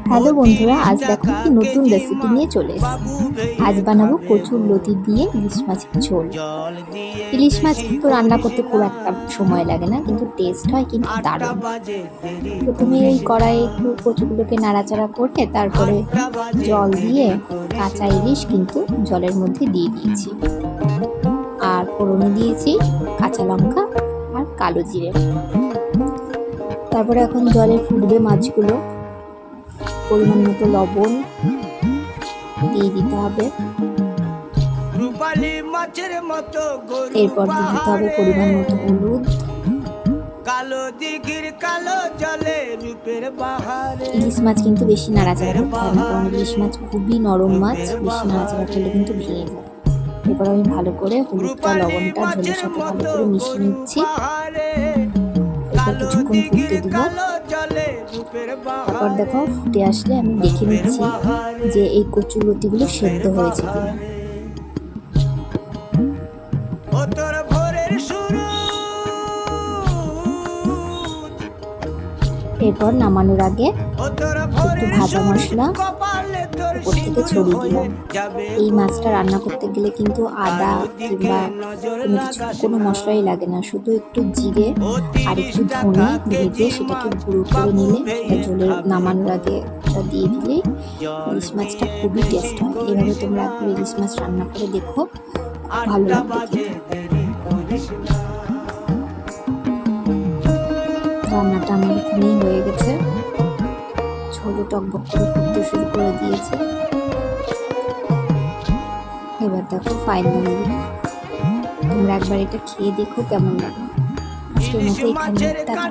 Hello বন্ধুরা, আজ দেখো কি নতুন রেসিপি নিয়ে চলে এসেছি। আজ বানাবো কচুর লতি দিয়ে ইলিশ মাছের ঝোল। ইলিশ মাছ কিন্তু রান্না করতে খুব একটা সময় লাগে না, কিন্তু টেস্ট হয় কিন্তু দারুণ। প্রথমে এই কড়াইয়ে একটু কচুগুলোকে নাড়াচাড়া করে তারপরে জল দিয়ে কাঁচা ইলিশ কিন্তু জলের মধ্যে দিয়ে দিয়েছি, আর ফোড়নে দিয়েছি কাঁচা লঙ্কা আর কালো জিরে। তারপরে এখন জলে ফুটবে মাছগুলো, পরিমাণ মতো লবণ দিয়ে দিতে হবে, এরপর দিয়ে দিতে হবে পরিমাণ মতো হলুদ। ইলিশ মাছ কিন্তু বেশি নাড়াচাড়া করতে হবে না, কারণ ইলিশ মাছ খুবই নরম মাছ, বেশি নাড়াচাড়া করলে কিন্তু ভেঙে যায়। এরপর আমি ভালো করে হলুদটা লবণটা ঝোলের সাথে ভালো করে মিশিয়ে নিচ্ছি। এরপর কিছুক্ষণ ফুটতে দিব। তারপর দেখো ফুটে আসলে আমি দেখে নিচ্ছি যে এই কচুর লতিগুলো সেদ্ধ হয়েছে কিনা। এরপর নামানোর আগে একটু ভাজা মশলা উপর থেকে ছড়িয়ে দিলাম। এই মাছটা রান্না করতে গেলে কিন্তু আদা কিংবা কোনো মশলাই লাগে না, শুধু একটু জিরে আর একটু ধনে ভেজে সেটাকে গুঁড়ো করে নিলে সেটা ঝোলের নামানোর আগে দিয়ে দিলে ইলিশ মাছটা খুবই টেস্ট হয়। এভাবে তোমরা একবার ইলিশ মাছ রান্না করে দেখো, ভালো লাগবে খেতে। রান্নাটা আমার এখানেই হয়ে গেছে, ঝোলও টকবক করে ফুটতে শুরু করে দিয়েছে। এবার দেখো ফাইনালি তোমরা একবার এটা খেয়ে দেখো কেমন লাগে। আজকের মতো এখানে।